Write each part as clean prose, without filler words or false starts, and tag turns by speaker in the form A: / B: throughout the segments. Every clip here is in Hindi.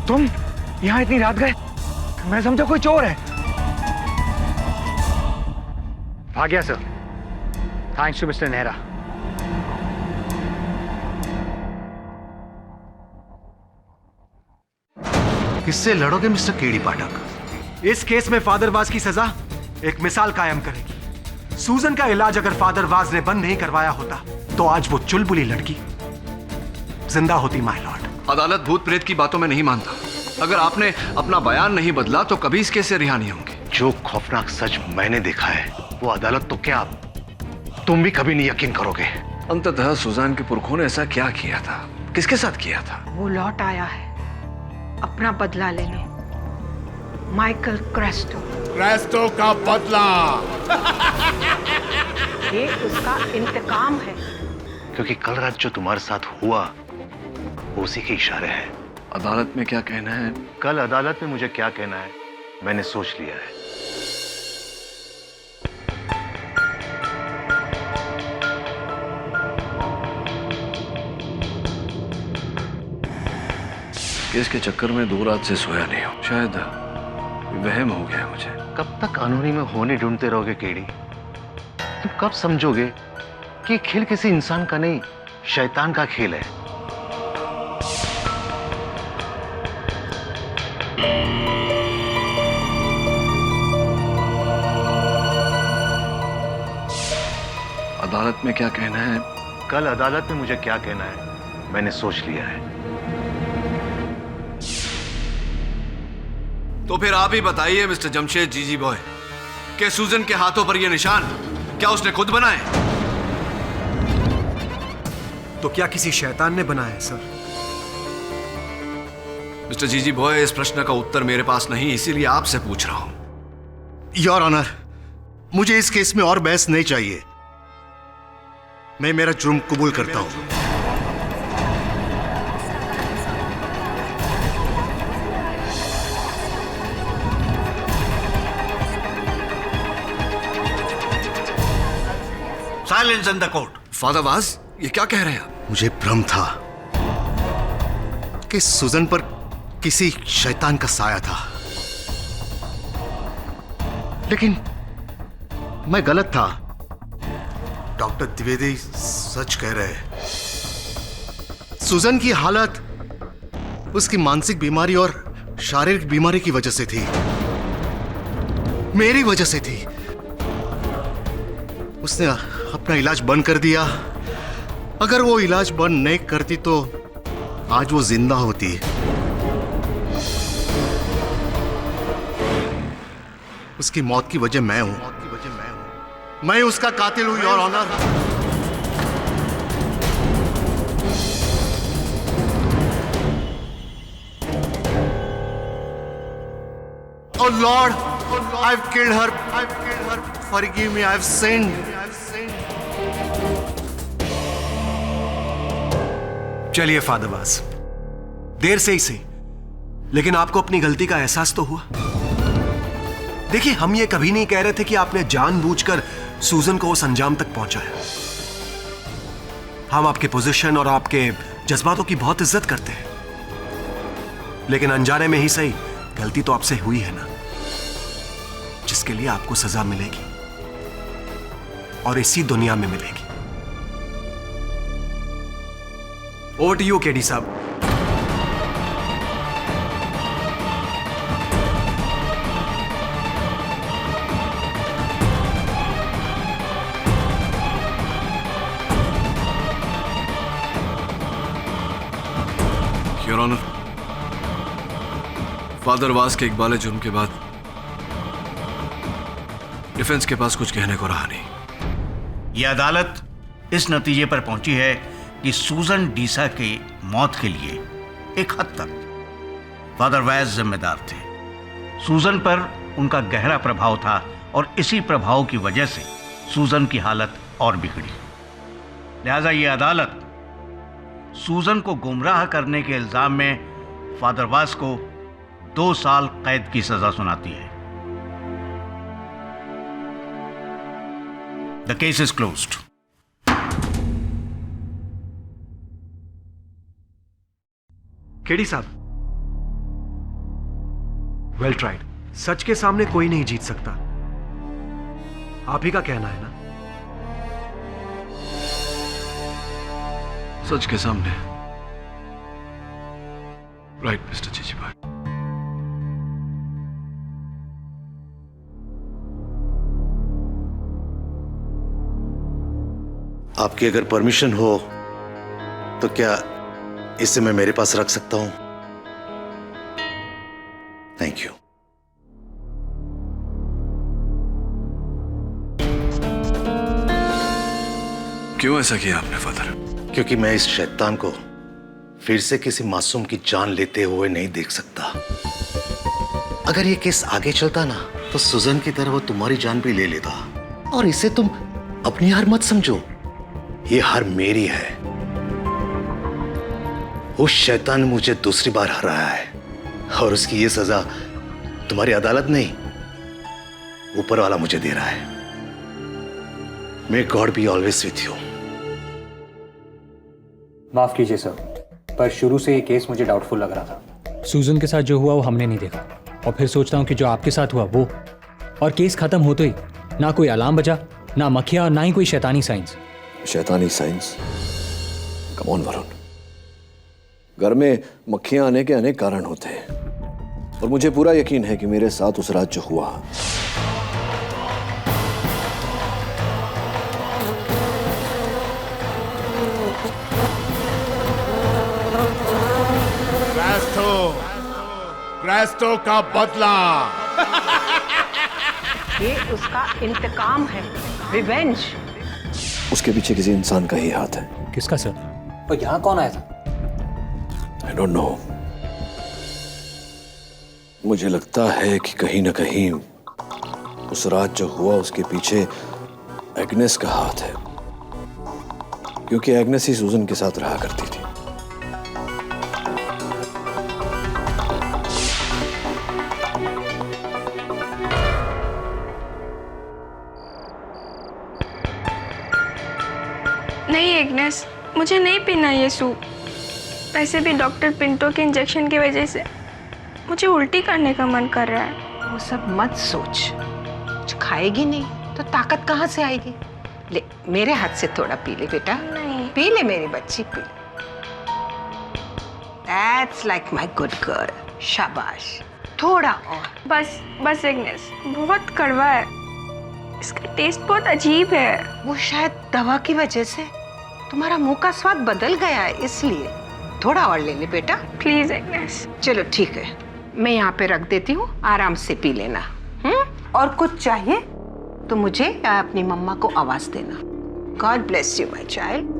A: तुम यहाँ इतनी रात गए? मैं समझा कोई चोर है। भाग गया sir, thanks to mister Nehra.
B: किससे लड़ोगे मिस्टर केडी पाठक?
C: इस केस में फादर वाज की सजा एक मिसाल कायम करेगी। सूजन का इलाज अगर फादर वाज ने बंद नहीं करवाया होता तो आज वो चुलबुली लड़की जिंदा होती माय लॉर्ड।
D: अदालत भूत प्रेत की बातों में नहीं मानता। अगर आपने अपना बयान नहीं बदला तो कभी इस केस से रिहा नहीं होंगे।
B: जो खौफनाक सच मैंने देखा है वो अदालत तो क्या तुम भी कभी नहीं यकीन करोगे।
D: अंततः सुजान के पुरखों ने ऐसा क्या किया था, किसके साथ किया था?
E: वो लौट आया है अपना बदला लेने। माइकल क्रेस्टो
F: का बदला।
E: ये उसका इंतकाम है।
B: क्योंकि कल रात जो तुम्हारे साथ हुआ वो उसी के इशारे हैं।
D: अदालत में क्या कहना है?
B: कल अदालत में मुझे क्या कहना है मैंने सोच लिया है।
D: केस के चक्कर में 2 रात से सोया नहीं हूं। शायद वहम हो गया मुझे।
B: कब तक कानूनी में होने ढूंढते रहोगे केडी? तुम कब समझोगे कि खेल किसी इंसान का नहीं शैतान का खेल है?
D: अदालत में क्या कहना है?
B: कल अदालत में मुझे क्या कहना है मैंने सोच लिया है।
D: तो फिर आप ही बताइए मिस्टर जमशेद जीजी बॉय, कि सूजन के हाथों पर यह निशान क्या उसने खुद बनाए?
C: तो क्या किसी शैतान ने बनाया है सर?
D: मिस्टर जीजी बॉय, इस प्रश्न का उत्तर मेरे पास नहीं, इसीलिए आपसे पूछ रहा हूं।
B: योर ऑनर, मुझे इस केस में और बहस नहीं चाहिए। मैं मेरा जुर्म कबूल करता हूं।
F: Silence in the court.
D: Father was, ये क्या कह रहे हैं आप?
B: मुझे भ्रम था कि सुजन पर किसी शैतान का साया था, लेकिन मैं गलत था। डॉक्टर द्विवेदी सच कह रहे हैं। सुजन की हालत उसकी मानसिक बीमारी और शारीरिक बीमारी की वजह से थी, मेरी वजह से थी। उसने अपना इलाज बंद कर दिया। अगर वो इलाज बंद नहीं करती तो आज वो जिंदा होती। उसकी मौत की वजह मैं हूं। मैं उसका कातिल हूं, your honour. Oh Lord, I've killed her. Forgive me, I've sinned.
C: चलिए फादर वाज, देर से ही सही, लेकिन आपको अपनी गलती का एहसास तो हुआ। देखिए, हम ये कभी नहीं कह रहे थे कि आपने जानबूझकर सूजन को उस अंजाम तक पहुंचाया। हम आपके पोजीशन और आपके जज्बातों की बहुत इज्जत करते हैं, लेकिन अनजाने में ही सही गलती तो आपसे हुई है ना, जिसके लिए आपको सजा मिलेगी और इसी दुनिया में मिलेगी। ओवर टू यू केडी साहब।
D: योर ऑनर, फादर वास के इकबाल जुर्म के बाद डिफेंस के पास कुछ कहने को रहा नहीं।
F: यह अदालत इस नतीजे पर पहुंची है कि सूजन डीसा की मौत के लिए एक हद तक फादर वाज जिम्मेदार थे। सूजन पर उनका गहरा प्रभाव था और इसी प्रभाव की वजह से सूजन की हालत और बिगड़ी। लिहाजा यह अदालत सूजन को गुमराह करने के इल्जाम में फादर वास को 2 साल कैद की सजा सुनाती है। The case is closed.
C: KD साहब, वेल ट्राइड। सच के सामने कोई नहीं जीत सकता, आप ही का कहना है ना?
D: सच के सामने। राइट मिस्टर जीजी भाई।
B: आपकी अगर परमिशन हो तो क्या इसे मैं मेरे पास रख सकता हूं? Thank you.
D: क्यों ऐसा किया आपने फादर?
B: क्योंकि मैं इस शैतान को फिर से किसी मासूम की जान लेते हुए नहीं देख सकता। अगर ये केस आगे चलता ना तो सुजन की तरह वो तुम्हारी जान भी ले लेता। और इसे तुम अपनी हार मत समझो, ये हार मेरी है। उस शैतान ने मुझे दूसरी बार हराया है और उसकी ये सजा तुम्हारी अदालत नहीं, ऊपर वाला मुझे दे रहा है। May God be always with you.
A: माफ कीजिए सर, पर शुरू से ये केस मुझे डाउटफुल लग रहा था। सूजन के साथ जो हुआ वो हमने नहीं देखा, और फिर सोचता हूँ कि जो आपके साथ हुआ वो, और केस खत्म होते ही ना कोई अलार्म बजा, ना मक्खियाँ, और ना ही कोई शैतानी साइंस।
G: शैतानी साइंस? कम ऑन वरुण, घर में मक्खियां आने के अनेक कारण होते हैं और मुझे पूरा यकीन है कि मेरे साथ उस रात जो हुआ,
H: क्रेस्टो का बदला।
E: ये उसका इंतकाम है, रिवेंज।
G: उसके पीछे किसी इंसान का ही हाथ है।
A: किसका सर? और यहाँ कौन आया था?
G: I don't know. मुझे लगता है कि कहीं ना कहीं उस रात जो हुआ उसके पीछे एग्नेस का हाथ है, क्योंकि एग्नेस ही सूजन के साथ रहा करती थी।
I: नहीं एग्नेस, मुझे नहीं पीना ये सूप। वैसे भी डॉक्टर पिंटो के इंजेक्शन की वजह से मुझे उल्टी करने का मन कर रहा है।
E: वो सब मत सोच, कुछ खाएगी नहीं तो ताकत कहाँ से आएगी? ले मेरे हाथ से थोड़ा पी ले बेटा।
I: नहीं।
E: पी ले मेरी बच्ची, P. That's like my good girl। शाबाश, थोड़ा और।
I: बस बस एग्नेस, बहुत कड़वा है, इसका टेस्ट बहुत अजीब है।
E: वो शायद दवा की वजह से तुम्हारा मुंह का स्वाद बदल गया है, इसलिए थोड़ा और ले ले बेटा।
I: Please Agnes.
E: चलो ठीक है, मैं यहाँ पे रख देती हूँ, आराम से पी लेना। और कुछ चाहिए तो मुझे या अपनी मम्मा को आवाज देना। God bless you my child.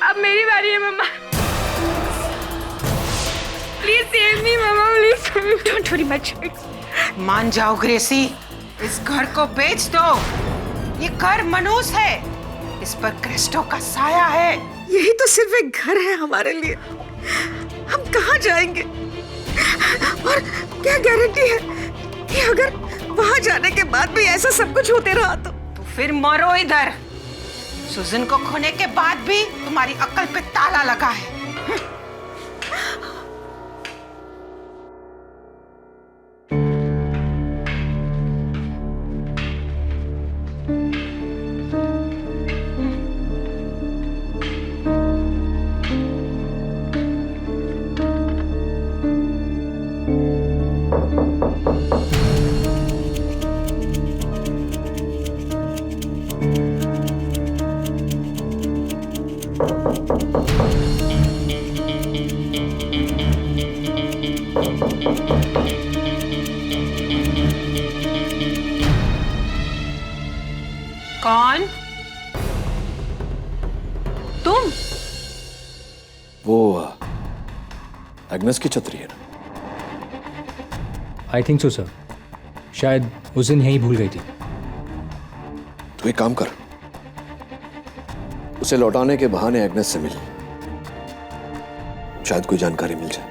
I: अब मेरी बारी है mama. Please save me mama, please. Don't worry my child.
E: मान जाओ ग्रेसी, इस घर को बेच दो। ये घर मनूस है, इस पर क्रिस्टो का साया है।
J: यही तो सिर्फ एक घर है हमारे लिए, हम कहाँ जाएंगे? और क्या गारंटी है कि अगर वहां जाने के बाद भी ऐसा सब कुछ होते रहा तो
E: फिर मरो इधर। सुजन को खोने के बाद भी तुम्हारी अक्ल पे ताला लगा है। कौन? तुम?
G: वो एग्नेस की छतरी है ना?
A: आई थिंक सो सर, शायद उस दिन यहीं भूल गई थी।
G: तो एक काम कर, उसे लौटाने के बहाने एग्नेस से मिल, शायद कोई जानकारी मिल जाए।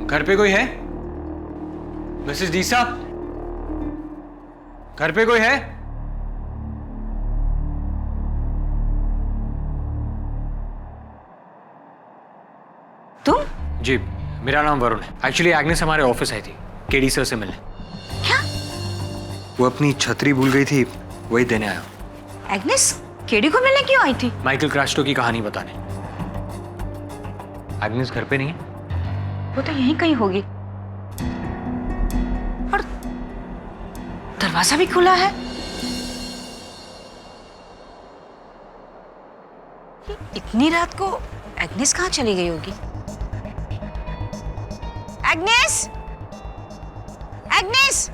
A: घर पे कोई है? मिसेस डीसा, घर पे कोई है?
E: तुम?
A: जी, मेरा नाम वरुण है। एक्चुअली एग्नेस हमारे ऑफिस आई थी केडी सर से मिलने।
E: क्या?
A: वो अपनी छतरी भूल गई थी, वही देने आया।
J: एग्नेस केडी को मिलने क्यों आई थी?
A: माइकल क्रास्टो की कहानी बताने। एग्नेस घर पे नहीं है?
J: वो तो यहीं कहीं होगी। और दरवाजा भी खुला है। इतनी रात को एग्नेस कहाँ चली गई होगी? एग्नेस! एग्नेस!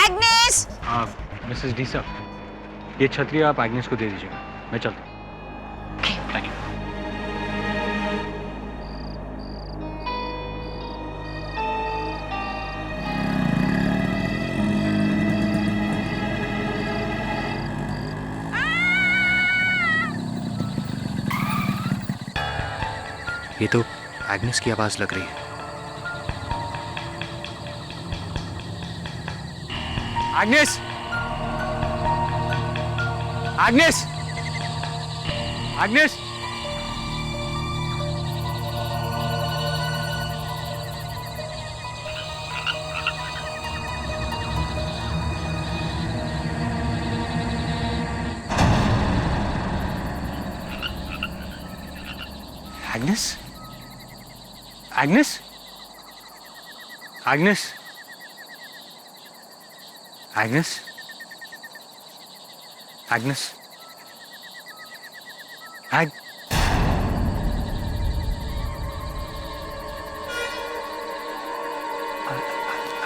J: एग्नेस!
A: मिसेस डीसा, ये छतरी आप एग्नेस को दे दीजिएगा, मैं चलता हूँ। Thank you. ये तो एग्नेस की आवाज लग रही है। Agnes! Agnes! Agnes! Agnes? Agnes? Agnes? Agnes? Agnes?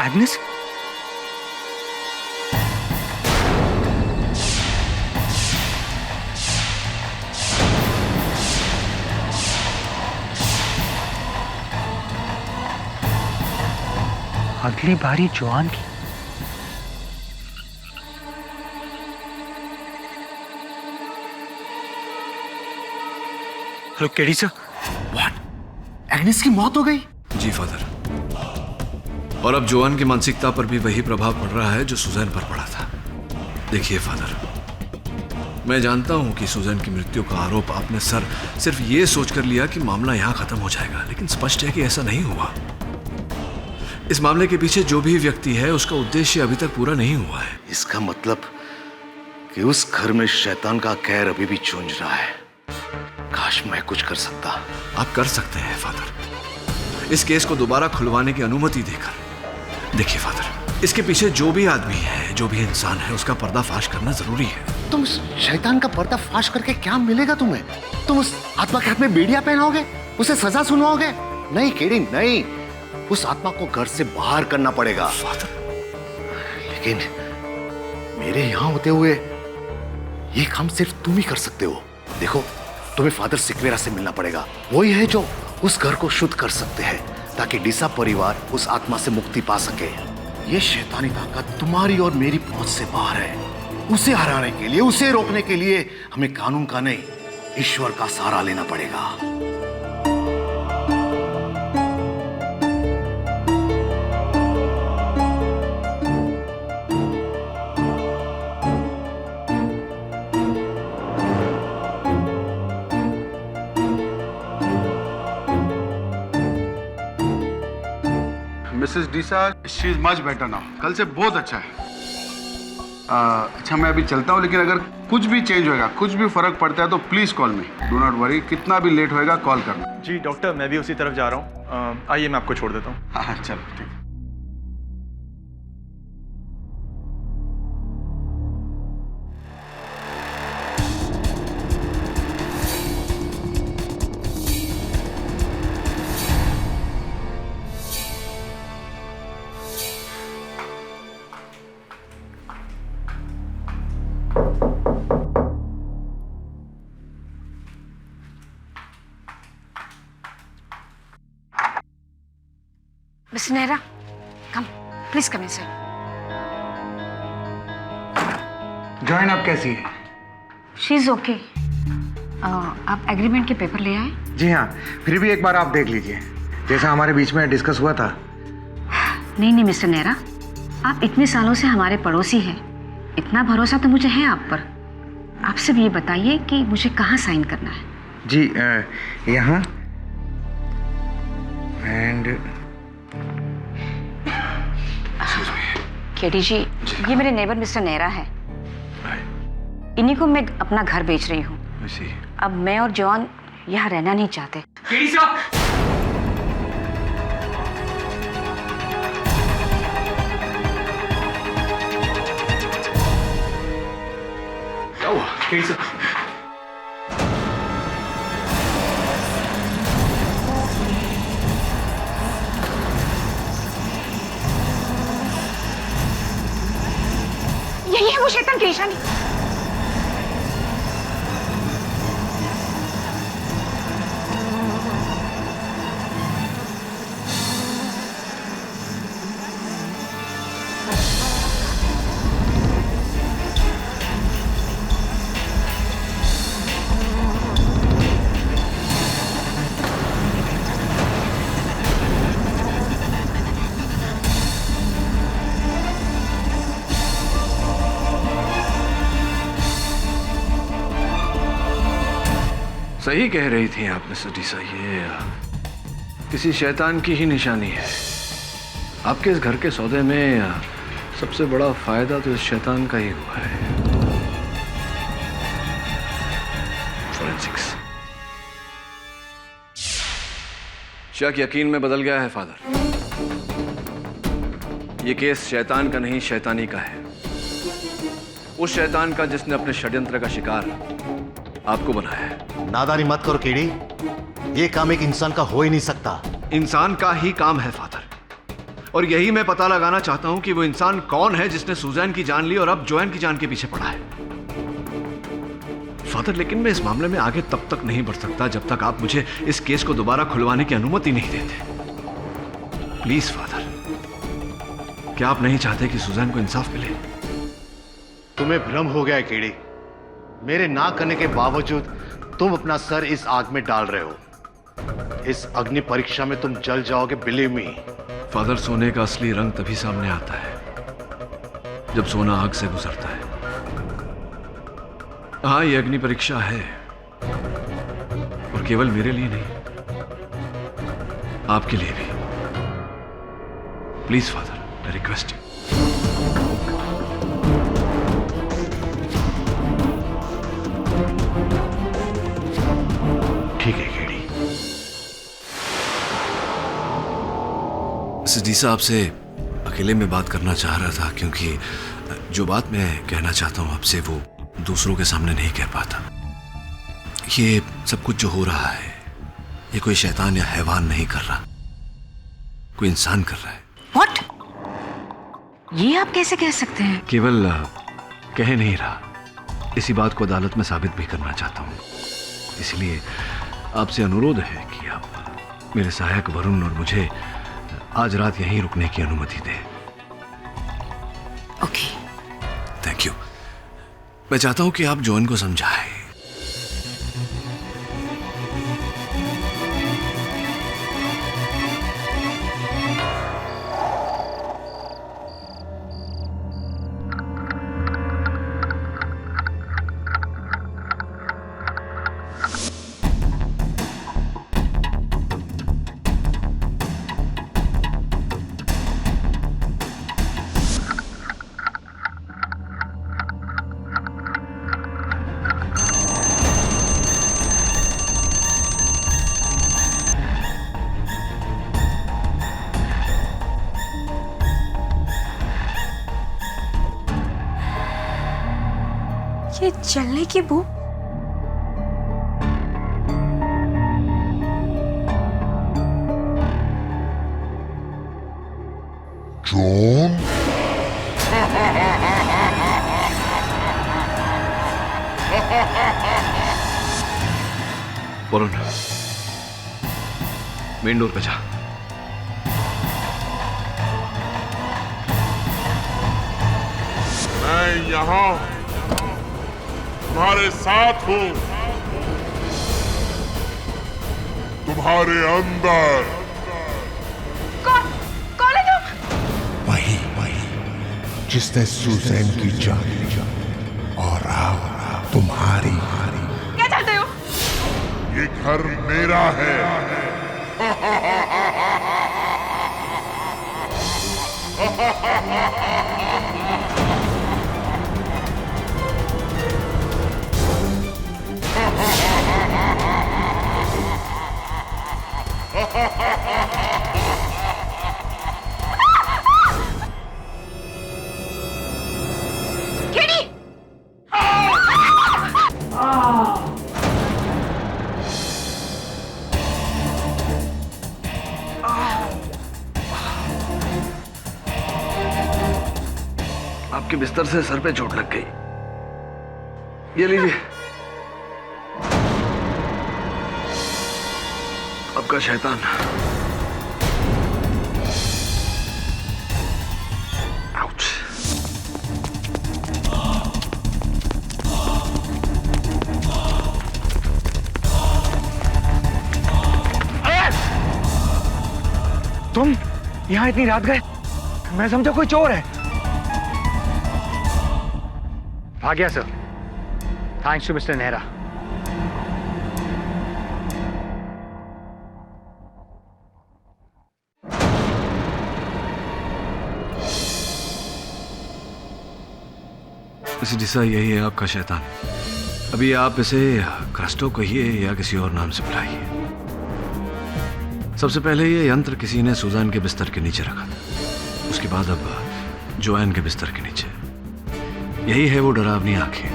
A: Agnes? अगली बारी जॉन की। Hello KD sir.
B: What? Agnes की मौत हो गई?
D: जी फादर, और अब जोआन की मानसिकता पर भी वही प्रभाव पड़ रहा है जो सुजैन पर पड़ा था। देखिए फादर, मैं जानता हूं कि सुजैन की मृत्यु का आरोप आपने सिर्फ ये सोचकर लिया कि मामला यहां खत्म हो जाएगा, लेकिन स्पष्ट है कि ऐसा नहीं हुआ। इस मामले के पीछे जो भी व्यक्ति है उसका उद्देश्य अभी तक पूरा नहीं हुआ है।
B: इसका मतलब कि उस घर में शैतान का कहर अभी भी चूंझ रहा है। काश मैं कुछ कर सकता।
D: आप कर सकते हैं फादर, इस केस को दोबारा खुलवाने की अनुमति देकर। देखिए फादर, इसके पीछे जो भी आदमी है, जो भी इंसान है, उसका पर्दाफाश करना जरूरी है।
B: तुम उस शैतान का पर्दाफाश करके क्या मिलेगा तुम्हें? तुम उस आत्मा के हाथ में बेड़िया पहनाओगे, उसे सजा सुनाओगे? नहीं केडी, नहीं। उस आत्मा को घर से बाहर करना पड़ेगा।
D: फादर,
B: लेकिन मेरे यहां होते हुए ये काम सिर्फ तुम ही कर सकते हो। देखो, तुम्हें फादर सिक्वेरा से मिलना पड़ेगा। वही है जो उस घर को शुद्ध कर सकते हैं, ताकि डीसा परिवार उस आत्मा से मुक्ति पा सके। ये शैतानी ताकत तुम्हारी और मेरी पहुंच से बाहर है। उसे हराने के लिए, उसे रोकने के लिए हमें कानून का नहीं, ईश्वर का सहारा लेना पड़ेगा।
H: Mrs Deesa, she is much better now. कल से बहुत अच्छा है। अच्छा, मैं अभी चलता हूँ, लेकिन अगर कुछ भी चेंज होगा, कुछ भी फर्क पड़ता है तो please call me. Do not worry, कितना भी लेट होएगा कॉल करना।
K: जी डॉक्टर, मैं भी उसी तरफ जा रहा हूँ। आइए, मैं आपको छोड़ देता हूँ।
H: हाँ चलो, ठीक।
J: Miss Nehra, come please come inside.
H: Join आप कैसी है?
J: She is okay. आप एग्रीमेंट के पेपर ले आए?
L: जी हाँ, फिर भी एक बार आप देख लीजिए, जैसा हमारे बीच में डिस्कस हुआ था।
J: नहीं मिस्टर नेहरा, आप इतने सालों से हमारे पड़ोसी हैं, इतना भरोसा तो मुझे है आप पर। आप सिर्फ ये बताइए कि मुझे कहाँ साइन करना है।
L: जी यहाँ एंड
J: केडी जी, ये मेरे नेबर मिस्टर नेहरा है। इन्हीं को मैं अपना घर बेच रही हूँ। अब मैं और जॉन यहाँ रहना नहीं चाहते।
A: केडी साहब,
C: क्या हुआ?
A: केडी साहब,
J: यही है वो शैतान की निशानी।
D: सही कह रही थी आप मिस्टर डीसा, ये किसी शैतान की ही निशानी है। आपके इस घर के सौदे में सबसे बड़ा फायदा तो इस शैतान का ही हुआ है। फोरेंसिक्स। शक यकीन में बदल गया है फादर। ये केस शैतान का नहीं, शैतानी का है। उस शैतान का जिसने अपने षड्यंत्र का शिकार आपको बनाया है।
B: नादानी मत करो केडी, ये काम एक इंसान का हो ही नहीं सकता।
D: इंसान का ही काम है फादर, और यही मैं पता लगाना चाहता हूं कि वो इंसान कौन है जिसने सुजैन की जान ली और अब जोएन की जान के पीछे पड़ा है। फादर, लेकिन मैं इस मामले में आगे तब तक नहीं बढ़ सकता जब तक आप मुझे इस केस को दोबारा खुलवाने की अनुमति नहीं देते। प्लीज फादर, क्या आप नहीं चाहते कि सुजैन को इंसाफ मिले?
B: तुम्हें भ्रम हो गया है केडी। मेरे ना करने के बावजूद तुम अपना सर इस आग में डाल रहे हो। इस अग्नि परीक्षा में तुम जल जाओगे, बिलीव मी।
D: फादर, सोने का असली रंग तभी सामने आता है जब सोना आग से गुजरता है। हाँ, ये अग्नि परीक्षा है, और केवल मेरे लिए नहीं, आपके लिए भी। Please father, I request you.
B: ठीक है केडी।
D: मिसेस डीसा, आपसे अकेले में बात करना चाह रहा था, क्योंकि जो बात मैं कहना चाहता हूं आपसे वो दूसरों के सामने नहीं कह पाता। ये सब कुछ जो हो रहा है, ये कोई शैतान या हैवान नहीं कर रहा, कोई इंसान कर रहा है।
J: What? ये आप कैसे कह सकते हैं?
D: केवल कह नहीं रहा, इसी बात को अदालत में साबित भी करना चाहता हूं। इसलिए आपसे अनुरोध है कि आप मेरे सहायक वरुण और मुझे आज रात यहीं रुकने की अनुमति दें।
J: ओके।
D: Thank you. मैं चाहता हूं कि आप जोएन को समझाएं।
I: ये जलने की बू।
M: जॉन,
D: वरुण, मेन डोर पे जा।
M: मैं यहाँ तुम्हारे साथ हूँ, तुम्हारे अंदर।
I: कौन है तुम?
M: वही जिसने सुजैन की जान ली और आप तुम्हारी।
I: क्या चाहते हो?
M: ये घर मेरा है।
D: आपके बिस्तर से सर पे चोट लग गई। ये लीजिए, आपका शैतान। आउच।
L: तुम यहाँ इतनी रात गए? मैं समझा कोई चोर है। आ गया sir. Thanks to mister Nehra.
D: Mister डिसा, यही है आपका शैतान। अभी आप इसे क्रस्टो कहिए या किसी और नाम से बुलाइए। सबसे पहले ये यंत्र किसी ने सुजान के बिस्तर के नीचे रखा था, उसके बाद अब जोआन के बिस्तर के नीचे। यही है वो डरावनी आंखें।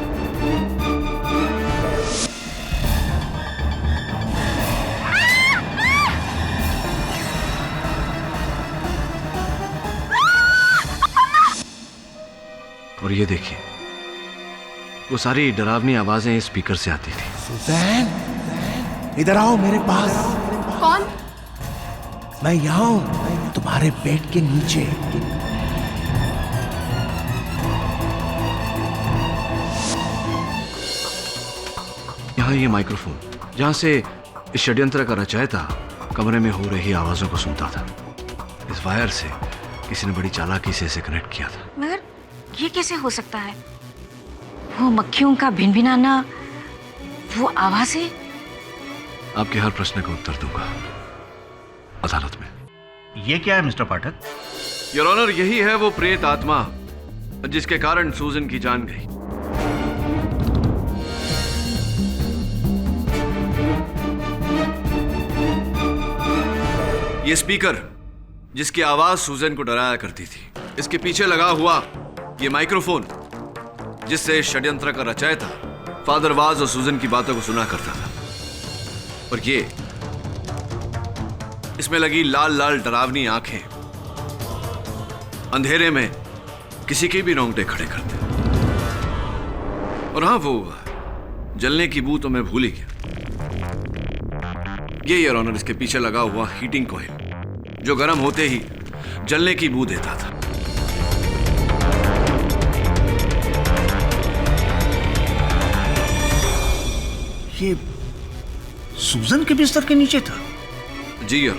D: और ये देखिए, वो सारी डरावनी आवाजें इस स्पीकर से आती थी।
M: सुजैन, इधर आओ मेरे पास।
I: कौन?
M: मैं यहाँ हूं, तुम्हारे बेड के नीचे।
D: यहाँ ये माइक्रोफोन, जहां से इस षड्यंत्र का रचयिता कमरे में हो रही आवाजों को सुनता था। इस वायर से किसी ने बड़ी चालाकी से इसे कनेक्ट किया था।
N: मगर ये कैसे हो सकता है? वो मक्खियों का भिनभिनाना, वो आवाजें।
D: आपके हर प्रश्न का उत्तर दूंगा अदालत में।
F: ये क्या है मिस्टर पाठक?
D: योर ऑनर, यही है वो प्रेत आत्मा जिसके कारण सूजन की जान गई। ये स्पीकर जिसकी आवाज सूजन को डराया करती थी, इसके पीछे लगा हुआ ये माइक्रोफोन जिससे षड्यंत्र का रचयिता फादर वाज और सूजन की बातों को सुना करता था, और ये इसमें लगी लाल लाल डरावनी आंखें अंधेरे में किसी के भी रोंगटे खड़े कर दे। और हाँ, वो जलने की बू तो मैं भूल ही गया। ये योर ऑनर, इसके पीछे लगा हुआ हीटिंग कॉइल जो गर्म होते ही जलने की बू देता था।
F: ये सूजन के बिस्तर के नीचे था?
D: जी योर।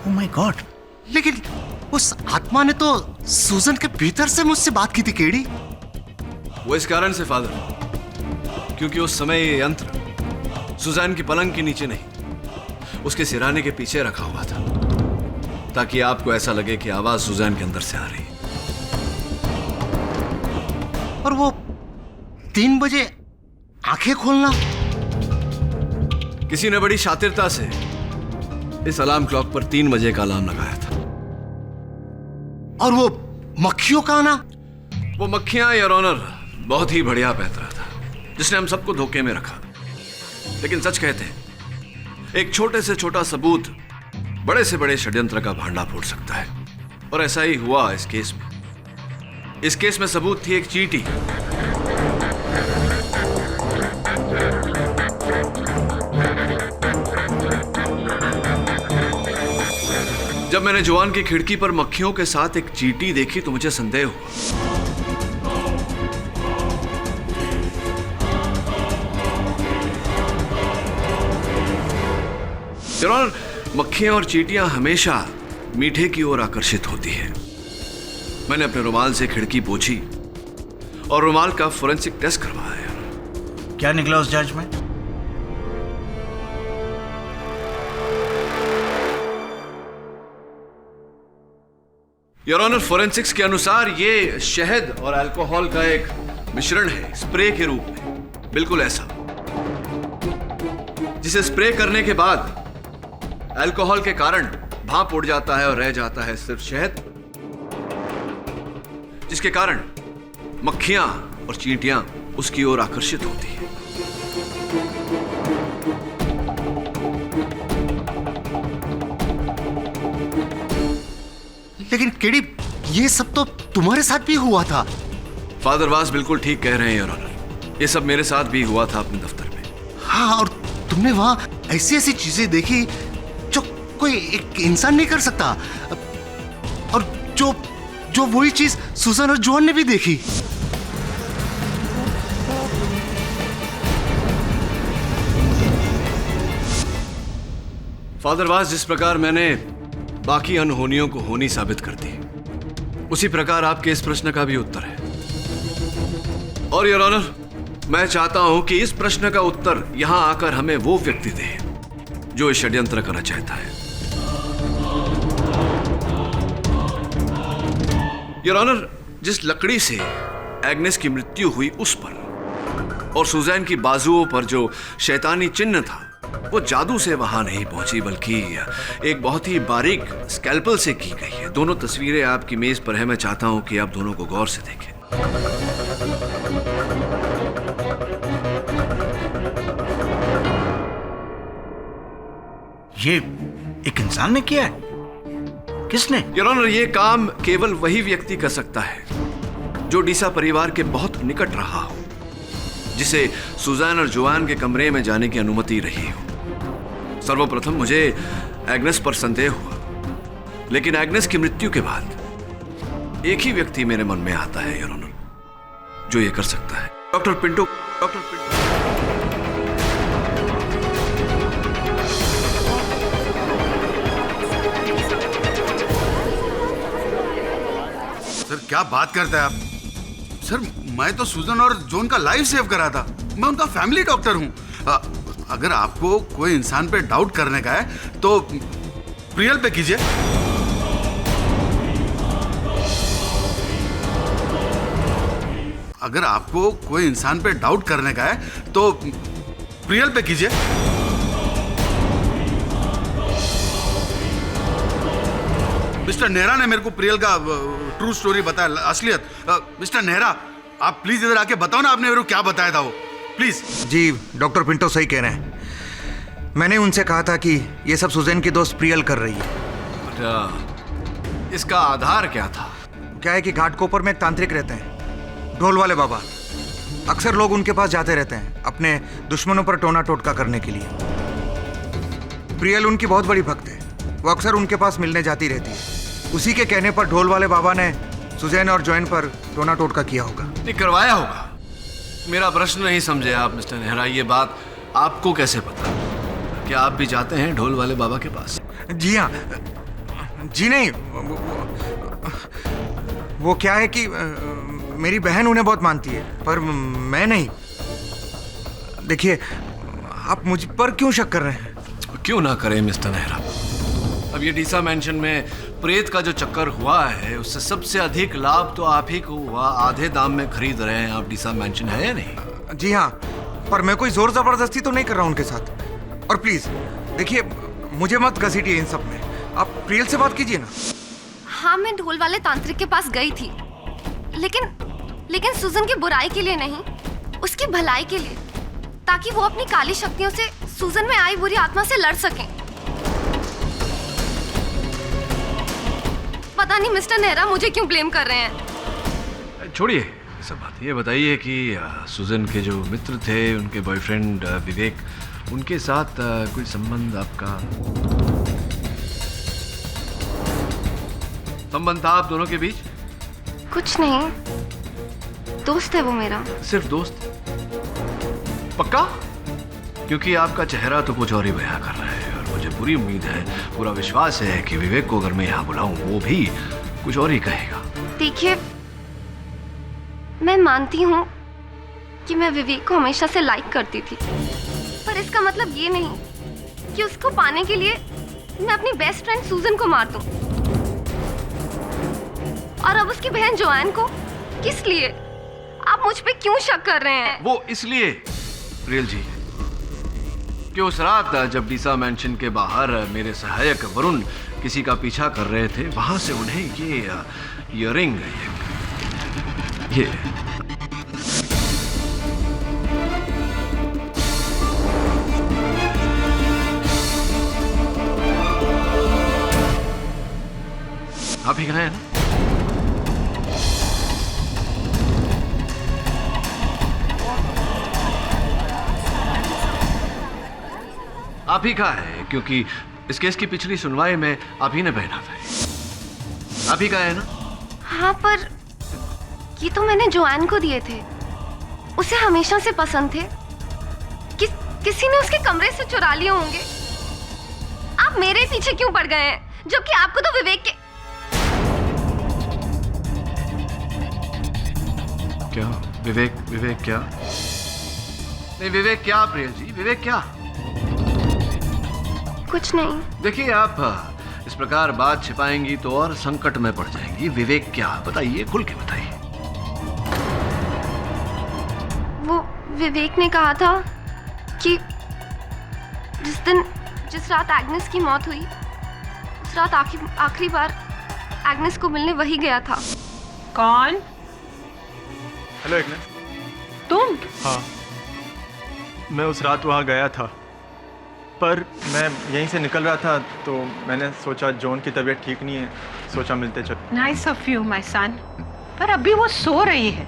F: Oh my God.
B: लेकिन उस आत्मा ने तो सूजन के भीतर से मुझसे बात की थी केडी।
D: वो इस कारण से फादर, क्योंकि उस समय ये यंत्र सुजान की पलंग के नीचे नहीं, उसके सिराने के पीछे रखा हुआ था, ताकि आपको ऐसा लगे कि आवाज सुजान के अंदर से आ रही है।
B: और वो 3 बजे आंखें खोलना,
D: किसी ने बड़ी शातिरता से इस अलार्म क्लॉक पर 3 बजे का अलार्म लगाया था।
B: और वो मक्खियों का आना,
D: वो मक्खियां योर ऑनर बहुत ही बढ़िया पैतरा था जिसने हम सबको धोखे में रखा। लेकिन सच कहते हैं, एक छोटे से छोटा सबूत बड़े से बड़े षड्यंत्र का भांडा फोड़ सकता है, और ऐसा ही हुआ इस केस में। इस केस में सबूत थी एक चींटी जब मैंने जोआन की खिड़की पर मक्खियों के साथ एक चींटी देखी तो मुझे संदेह हुआ। योर ऑनर, मक्खियां और चींटियां हमेशा मीठे की ओर आकर्षित होती है। मैंने अपने रुमाल से खिड़की पोंछी और रुमाल का फोरेंसिक टेस्ट करवाया।
F: क्या निकला उस जांच में?
D: योर ऑनर, फोरेंसिक्स के अनुसार ये शहद और अल्कोहल का एक मिश्रण है, स्प्रे के रूप में, बिल्कुल ऐसा जिसे स्प्रे करने के बाद अल्कोहल के कारण भाप उड़ जाता है और रह जाता है सिर्फ शहद, जिसके कारण मक्खियां और चींटियां उसकी ओर आकर्षित होती हैं।
B: लेकिन केडी, ये सब तो तुम्हारे साथ भी हुआ था।
D: फादर वास बिल्कुल ठीक कह रहे हैं योर ऑनर, ये सब मेरे साथ भी हुआ था अपने दफ्तर में।
B: हाँ, और तुमने वहां ऐसी ऐसी चीजें देखी जो कोई एक इंसान नहीं कर सकता, और जो वही चीज सुजन और जोन ने भी देखी।
D: फादर वास, जिस प्रकार मैंने बाकी अनहोनियों को होनी साबित कर दी, उसी प्रकार आपके इस प्रश्न का भी उत्तर है। और योर ऑनर, मैं चाहता हूं कि इस प्रश्न का उत्तर यहां आकर हमें वो व्यक्ति दे जो इस षड्यंत्र करना चाहता है। योर ऑनर, जिस लकड़ी से एग्नेस की मृत्यु हुई उस पर और सुजैन की बाजुओं पर जो शैतानी चिन्ह था, वो जादू से वहां नहीं पहुंची, बल्कि एक बहुत ही बारीक स्कैल्पल से की गई है। दोनों तस्वीरें आपकी मेज पर है, मैं चाहता हूं कि आप दोनों को गौर से देखें।
F: ये एक इंसान ने किया है? किसने?
D: योर ऑनर, ये काम केवल वही व्यक्ति कर सकता है जो डीसा परिवार के बहुत निकट रहा हो, जिसे सुजैन और जोआन के कमरे में जाने की अनुमति रही हो। सर्वप्रथम मुझे एग्नेस पर संदेह हुआ, लेकिन एग्नेस की मृत्यु के बाद एक ही व्यक्ति मेरे मन में आता है योर ऑनर, जो ये कर सकता है। Doctor Pinto.
H: सर, क्या बात करते हैं आप? सर, मैं तो सुजन और जोन का लाइफ सेव करा था। मैं उनका फैमिली डॉक्टर हूं। अगर आपको कोई इंसान पे डाउट करने का है तो प्रियल पे कीजिए। अगर आपको कोई इंसान पे डाउट करने का है तो प्रियल पे कीजिए। मिस्टर नेहरा ने मेरे को प्रियल का ट्रू स्टोरी बताया, असलियत। मिस्टर नेहरा, आप प्लीज इधर आके बताओ ना, आपने मेरे को क्या बताया था वो, प्लीज।
L: जी, डॉक्टर पिंटो सही कह रहे हैं। मैंने उनसे कहा था कि ये सब सुजैन की दोस्त प्रियल कर रही है।
D: इसका आधार क्या था?
L: क्या है कि घाटकोपर में एक तांत्रिक रहते हैं, ढोल वाले बाबा। अक्सर लोग उनके पास जाते रहते हैं अपने दुश्मनों पर टोना टोटका करने के लिए। प्रियल उनकी बहुत बड़ी भक्त है, वो अक्सर उनके पास मिलने जाती रहती है। उसी के कहने पर ढोल वाले बाबा ने सुजैन और जोएन पर टोना टोटका किया होगा।
D: नहीं, करवाया होगा। मेरा प्रश्न नहीं समझे आप मिस्टर नेहरा, ये बात आपको कैसे पता? क्या आप भी जाते हैं ढोल वाले बाबा के पास?
L: जी हाँ। जी नहीं, वो क्या है कि मेरी बहन उन्हें बहुत मानती है, पर मैं नहीं। देखिए, आप मुझ पर क्यों शक कर रहे हैं?
D: क्यों ना करें मिस्टर नेहरा। अब ये डीसा मैंशन में प्रेत का जो चक्कर हुआ है, उससे सबसे अधिक लाभ तो आप ही को हुआ। आधे दाम में खरीद रहे हैं आप डीसा मैंशन, है या नहीं?
L: जी हाँ, पर मैं कोई जोर जबरदस्ती तो नहीं कर रहा हूँ उनके साथ। और प्लीज देखिए, मुझे मत घसीटिए इन सब में। आप प्रियल से बात कीजिए ना।
O: हाँ, मैं ढोल वाले तांत्रिक के पास गई थी, लेकिन सुजन की बुराई के लिए नहीं, उसकी भलाई के लिए, ताकि वो अपनी काली शक्तियों से सुजन में आई बुरी आत्मा से लड़ सकें। पता नहीं मिस्टर नेहरा मुझे क्यों ब्लेम कर रहे हैं।
D: छोड़िए सब बात। ये बताइए कि सुजन के जो मित्र थे, उनके बॉयफ्रेंड विवेक, उनके साथ कोई संबंध आपका? संबंध था आप दोनों के बीच?
O: कुछ नहीं, दोस्त है वो मेरा।
D: सिर्फ दोस्त? पक्का? क्योंकि आपका चेहरा तो कुछ और ही बयां कर रहा है, और मुझे पूरी उम्मीद है, पूरा विश्वास है कि विवेक को अगर मैं यहाँ बुलाऊं वो भी कुछ और ही कहेगा।
O: देखिए, मैं मानती हूँ कि मैं विवेक को हमेशा से लाइक करती थी, पर इसका मतलब ये नहीं कि उसको पाने के लिए मैं अपनी बेस्ट फ्रेंड सूजन को मार दूं। और अब उसकी बहन जोआन को किस लिए? आप मुझ पे क्यों शक कर रहे हैं?
D: वो इसलिए प्रियल जी कि उस रात जब डीसा मैंशन के बाहर मेरे सहायक वरुण किसी का पीछा कर रहे थे, वहां से उन्हें ये इयररिंग, ये आप ही कहा है ना? आप ही कहा है, क्योंकि इस केस की पिछली सुनवाई में आप ही ने पहना था। आप ही कहा है ना?
O: हाँ, पर ये तो मैंने जोआन को दिए थे, उसे हमेशा से पसंद थे। किसी ने उसके कमरे से चुरा लिए होंगे। आप मेरे पीछे क्यों पड़ गए हैं, जबकि आपको तो विवेक के।
D: क्या विवेक क्या? नहीं, विवेक क्या प्रियल जी, विवेक क्या?
O: कुछ नहीं। देखिए,
D: आप इस प्रकार बात छिपाएंगी तो और संकट में पड़ जाएंगी। विवेक क्या, बताइए, खुल के बताइए।
O: वो विवेक ने कहा था कि जिस रात एग्नेस की मौत हुई, उस रात आखिरी बार एग्नेस को मिलने वही गया था।
E: कौन?
K: Hello Agnes.
E: तुम?
K: हाँ, मैं उस रात वहाँ गया था, पर मैं यहीं से निकल रहा था तो मैंने सोचा जॉन की तबीयत ठीक नहीं है, सोचा मिलते चल।
E: Nice of you my son, पर अभी वो सो रही है।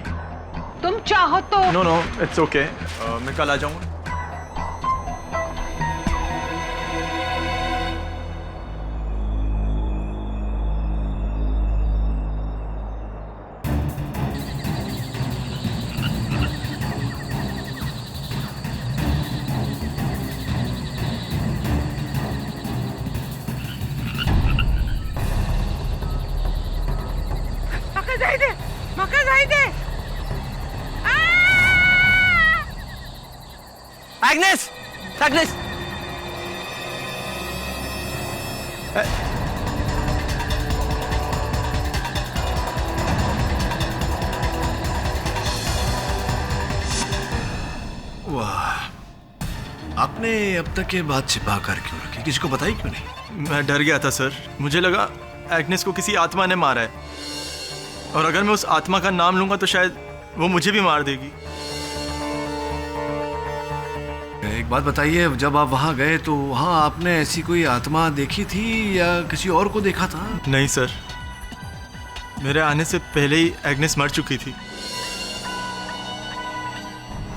E: तुम चाहो तो।
K: नो, इट्स ओके, मैं कल आ जाऊँगा।
P: एग्नेस!
D: वाह, आपने अब तक ये बात छिपा कर क्यों रखी? किसी को बताई क्यों नहीं?
K: मैं डर गया था सर, मुझे लगा एग्नेस को किसी आत्मा ने मारा है, और अगर मैं उस आत्मा का नाम लूंगा तो शायद वो मुझे भी मार देगी।
D: एक बात बताइए, जब आप वहाँ गए तो वहाँ आपने ऐसी कोई आत्मा देखी थी या किसी और को देखा था?
K: नहीं सर, मेरे आने से पहले ही एग्नेस मर चुकी थी।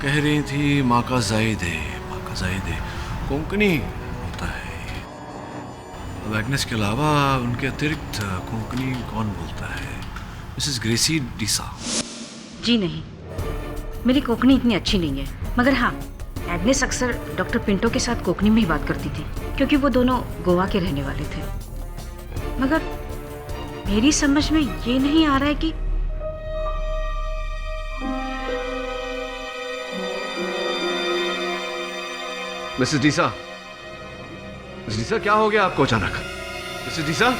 D: कह रही थी माँ का जायदे कोंकणी होता है। अब एग्नेस के अलावा उनके अतिरिक्त कोंकणी कौन बोलता है? मिसेस ग्रेसी डीसा।
N: जी नहीं, मेरी कोंकणी इतनी अच्छी नहीं है, मगर हाँ, एग्नेस अक्सर डॉक्टर पिंटो के साथ कोंकणी में ही बात करती थी, क्योंकि वो दोनों गोवा के रहने वाले थे। मगर मेरी समझ में ये नहीं आ रहा है कि
D: मिसेस डीसा, क्या हो गया आपको अचानक? मिसेस डीसा?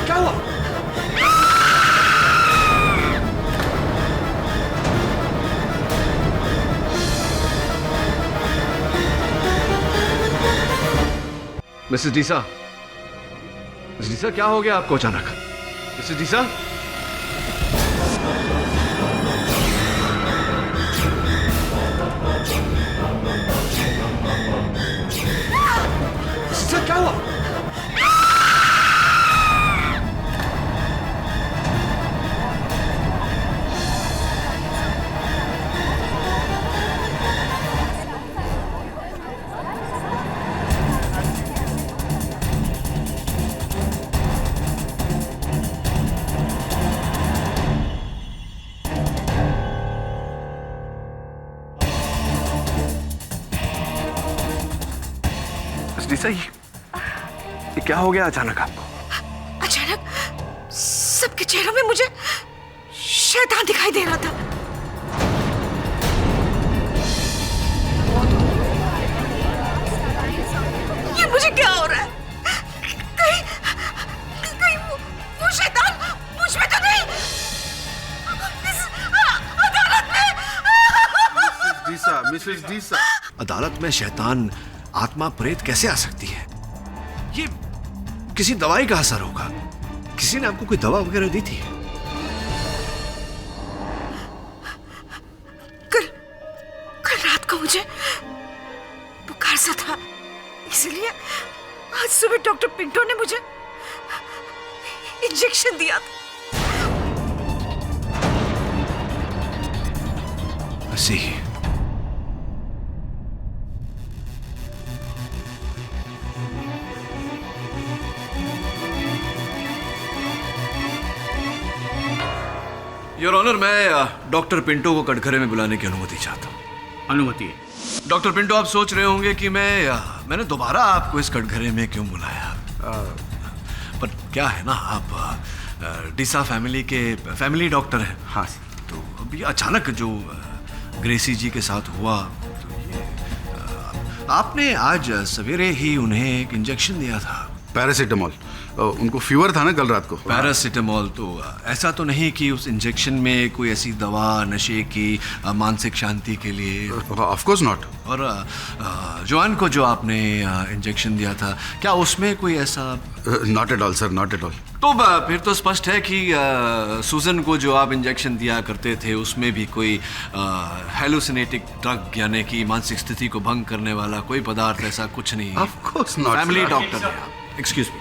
D: क्या हुआ? मिसेस डीसा, क्या हो गया आपको अचानक? मिसेस डीसा? क्या हुआ?
C: मिसेस डीसा, ये क्या हो गया अचानक आपको?
J: अचानक सबके चेहरों में मुझे शैतान दिखाई दे रहा था। ये मुझे क्या हो रहा है? कहीं वो शैतान मुझ में तो नहीं? अदालत में
H: मिसेस डीसा,
C: अदालत में शैतान आत्मा प्रेत कैसे आ सकती है? ये किसी दवाई का असर होगा। किसी ने आपको कोई दवा वगैरह दी थी?
J: कल रात को मुझे बुखार सा था, इसलिए आज सुबह डॉक्टर पिंटो ने मुझे इंजेक्शन दिया था।
C: ऐसी योर ऑनर, मैं डॉक्टर पिंटो को कटघरे में बुलाने की अनुमति चाहता हूँ।
F: अनुमति है।
C: डॉक्टर पिंटो, आप सोच रहे होंगे कि मैंने दोबारा आपको इस कटघरे में क्यों बुलाया, पर क्या है ना, आप डीसा फैमिली के फैमिली डॉक्टर हैं।
F: हाँ।
C: तो अभी अचानक जो ग्रेसी जी के साथ हुआ, तो ये आपने आज सवेरे ही उन्हें एक इंजेक्शन दिया था।
H: पैरासीटामोल। उनको फीवर था ना कल रात को।
C: पैरासीटामोल। तो ऐसा तो नहीं कि उस इंजेक्शन में कोई ऐसी दवा नशे की मानसिक शांति के लिए?
H: Of course not.
C: और जॉन को जो आपने इंजेक्शन दिया था, क्या उसमें कोई ऐसा?
H: Not at all sir, not at all.
C: तो फिर तो स्पष्ट है कि सूजन को जो आप इंजेक्शन दिया करते थे उसमें भी कोई हेलुसिनेटिक ड्रग यानी कि मानसिक स्थिति को भंग करने वाला कोई पदार्थ ऐसा कुछ नहीं है।
H: Of course not.
C: Family doctor है आप। Excuse me.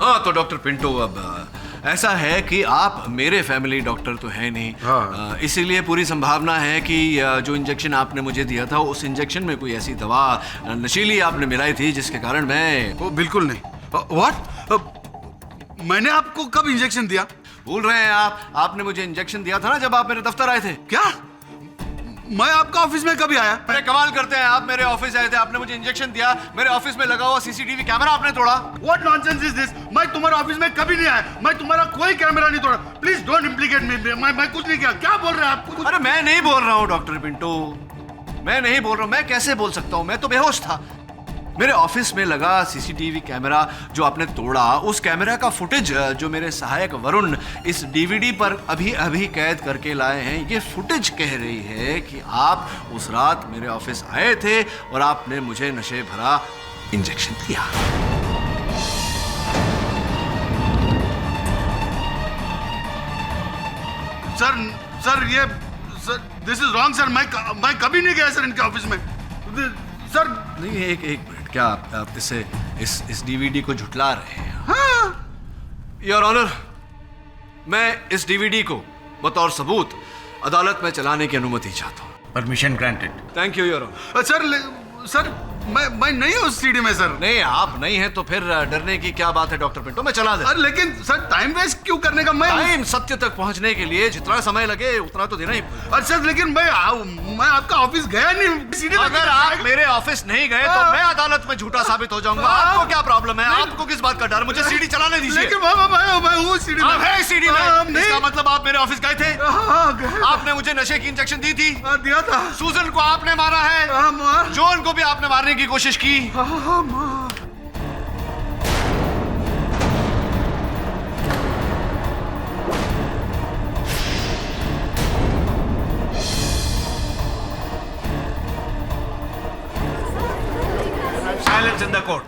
C: हाँ, तो डॉक्टर पिंटो, अब ऐसा है कि आप मेरे फैमिली डॉक्टर तो है नहीं।
H: हाँ।
C: इसीलिए पूरी संभावना है कि जो इंजेक्शन आपने मुझे दिया था उस इंजेक्शन में कोई ऐसी दवा नशीली आपने मिलाई थी जिसके कारण मैं...
H: बिल्कुल नहीं। व्हाट? मैंने आपको कब इंजेक्शन दिया?
C: भूल रहे हैं आप? आपने मुझे इंजेक्शन दिया था ना जब आप मेरे दफ्तर आए थे।
H: क्या? मैं आपका ऑफिस में कभी आया?
C: अरे कमाल करते हैं, आप मेरे ऑफिस आए थे, आपने मुझे इंजेक्शन दिया, मेरे ऑफिस में लगा हुआ सीसीटीवी कैमरा आपने तोड़ा।
H: What nonsense is this? मैं तुम्हारे ऑफिस में कभी नहीं आया, मैं तुम्हारा कोई कैमरा नहीं तोड़ा। प्लीज डोंट इम्प्लीकेट मी। मैं कुछ नहीं किया। क्या बोल रहे हैं आप?
C: अरे मैं नहीं बोल रहा हूँ डॉक्टर पिंटो, मैं नहीं बोल रहा हूँ। मैं कैसे बोल सकता हूँ? मैं तो बेहोश था। मेरे ऑफिस में लगा सीसीटीवी कैमरा जो आपने तोड़ा, उस कैमरा का फुटेज जो मेरे सहायक वरुण इस डीवीडी पर अभी अभी कैद करके लाए हैं, ये फुटेज कह रही है कि आप उस रात मेरे ऑफिस आए थे और आपने मुझे नशे भरा इंजेक्शन दिया।
H: Sir this is wrong sir. मैं कभी नहीं गया सर इनके ऑफिस में सर।
C: नहीं, एक मिनट, क्या आप इस डीवीडी को झुटला रहे हैं?
H: हाँ।
C: योर ऑनर, मैं इस डीवीडी को बतौर सबूत अदालत में चलाने की अनुमति चाहता हूँ।
F: Permission granted.
C: Thank you your honour.
H: Sir मैं नहीं हूँ उस सीडी में सर।
C: नहीं, आप नहीं हैं तो फिर डरने की क्या बात है डॉक्टर पिंटो, मैं चला दे।
H: लेकिन सर टाइम वेस्ट क्यों करने का?
C: टाइम सत्य तक पहुंचने के लिए जितना समय लगे उतना तो देना ही।
H: सर लेकिन मैं आपका ऑफिस गया नहीं। सीडी में
C: अगर आप मेरे ऑफिस नहीं गए तो मैं अदालत में झूठा साबित हो जाऊंगा। आपको क्या प्रॉब्लम है? आपको किस बात का डर? मुझे सीडी चलाने दीजिए।
H: लेकिन मैं हूँ सीडी में।
C: है सीडी में? इसका मतलब आप मेरे ऑफिस गए थे? आपने मुझे नशे की इंजेक्शन दी थी?
H: दिया था।
C: सूजन को आपने मारा है, जॉन को भी आपने मारने की कोशिश की।
F: Silence in the court.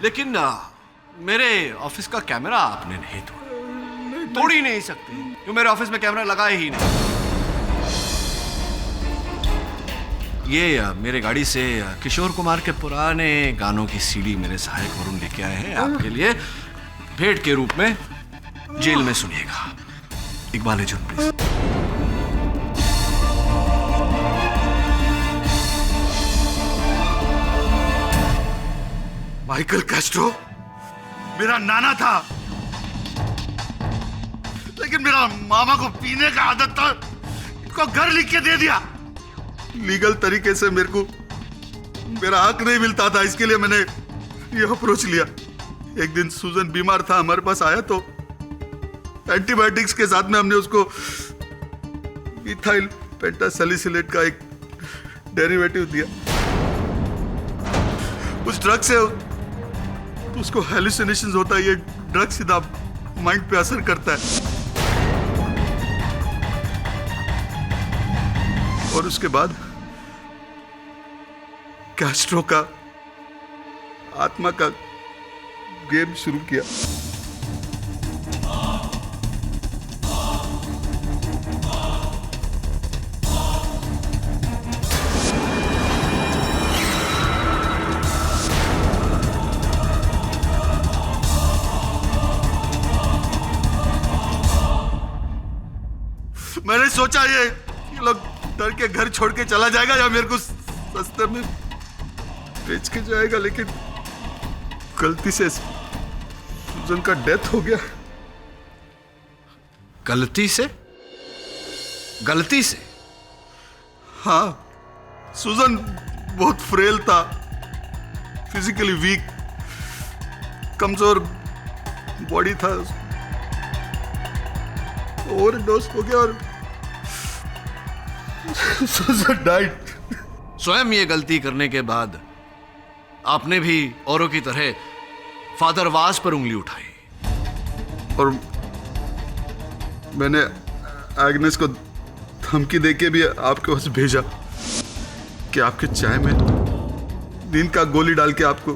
C: लेकिन मेरे ऑफिस का कैमरा आपने नहीं तोड़ ही नहीं सकते, क्यों? मेरे ऑफिस में कैमरा लगा ही नहीं। ये मेरे गाड़ी से किशोर कुमार के पुराने गानों की सीडी मेरे सहायक वरुण लेके आए हैं आपके लिए भेंट के रूप में। जेल में सुनिएगा। इकबाल जुन प्लीज।
H: माइकल कैस्ट्रो मेरा नाना था, लेकिन मेरा मामा को पीने का आदत था। उसको घर लिख के दे दिया। लीगल तरीके से मेरे को मेरा हक नहीं मिलता था, इसके लिए मैंने ये अप्रोच लिया। एक दिन सूजन बीमार था, हमारे पास आया तो एंटीबायोटिक्स के साथ में हमने उसको इथाइल पेंटासैलिसिलेट का एक डेरिवेटिव दिया। उस ड्रग से उसको हेलुसिनेशंस होता है। ये ड्रग सीधा माइंड पे असर करता है और उसके बाद कैस्ट्रो का आत्मा का गेम शुरू किया। मैंने सोचा ये लोग डर के घर छोड़ के चला जाएगा या मेरे को सस्ते में बेच के जाएगा, लेकिन गलती से सूजन का डेथ हो गया।
D: गलती से? गलती से?
H: हाँ, सूजन बहुत फ्रेल था, फिजिकली वीक, कमजोर बॉडी था, ओवरडोज हो गया और सूजन डाइड।
D: स्वयं ये गलती करने के बाद आपने भी औरों की तरह फादर वास पर उंगली उठाई
H: और मैंने एग्नेस को धमकी देके भी आपके पास भेजा कि आपके चाय में नींद का गोली डाल के आपको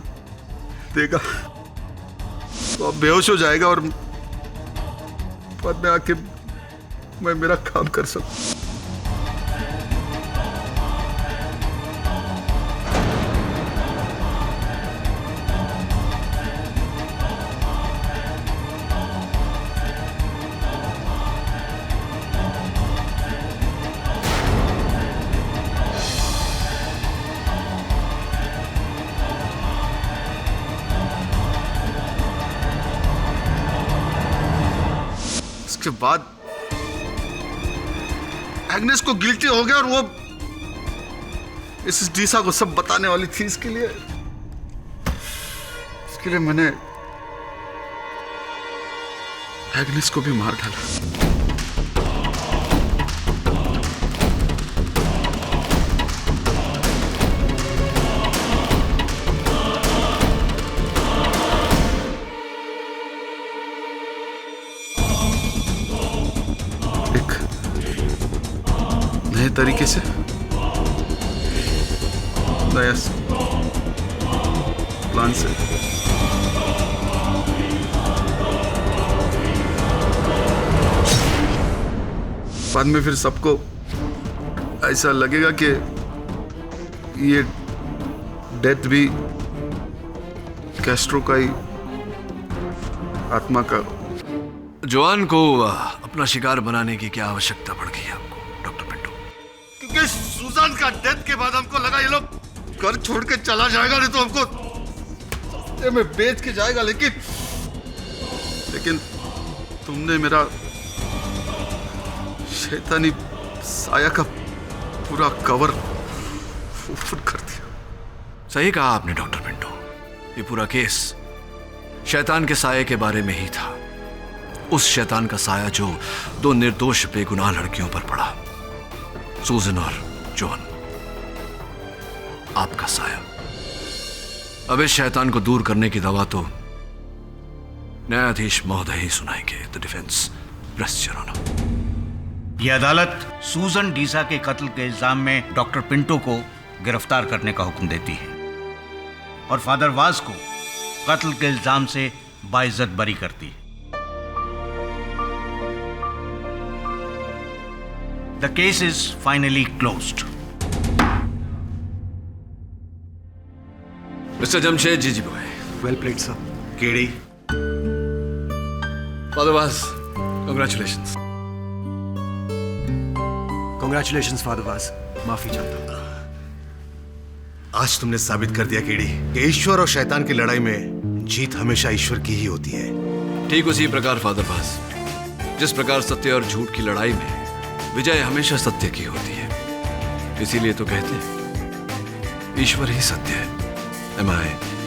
H: देगा तो आप बेहोश हो जाएगा और बाद में आके मैं मेरा काम कर सकूं। उसके बाद एग्नेस को गिल्टी हो गया और वो मिसेस डीसा को सब बताने वाली थी। इसके लिए मैंने एग्नेस को भी मार डाला। नए तरीके से, नया प्लान से। बाद में फिर सबको ऐसा लगेगा कि ये डेथ भी कैस्ट्रो का ही आत्मा का।
D: जोआन को अपना शिकार बनाने की क्या आवश्यकता पड़ गई आपको डॉक्टर पिंटो?
H: क्योंकि सुजान का डेथ के बाद हमको लगा ये लोग घर छोड़ के चला जाएगा, नहीं तो हमको में बेच के जाएगा। लेकिन तुमने मेरा शैतानी साया का पूरा कवर फुट कर दिया।
D: सही कहा आपने डॉक्टर पिंटो, ये पूरा केस शैतान के साये के बारे में ही था। उस शैतान का साया जो दो निर्दोष बेगुनाह लड़कियों पर पड़ा, सूजन और जॉन। आपका साया। अब इस शैतान को दूर करने की दवा तो न्यायाधीश महोदय ही सुनाएंगे। The defence rest your honour.
F: यह अदालत सूजन डीसा के कत्ल के इल्जाम में डॉक्टर पिंटो को गिरफ्तार करने का हुक्म देती है और फादर वास को कत्ल के इल्जाम से बाइज्जत बरी करती है। The case is finally closed.
D: Mister Jamshed ji boy.
C: Well played sir. केड़ी।
D: Father Vaz, congratulations.
C: Congratulations father Vaz. माफी चाहता हूं।
B: आज तुमने साबित कर दिया केड़ी कि ईश्वर और शैतान की लड़ाई में जीत हमेशा ईश्वर की ही होती है।
D: ठीक उसी प्रकार फादर वास, जिस प्रकार सत्य और झूठ की लड़ाई में विजय हमेशा सत्य की होती है, इसीलिए तो कहते हैं ईश्वर ही सत्य है। Am I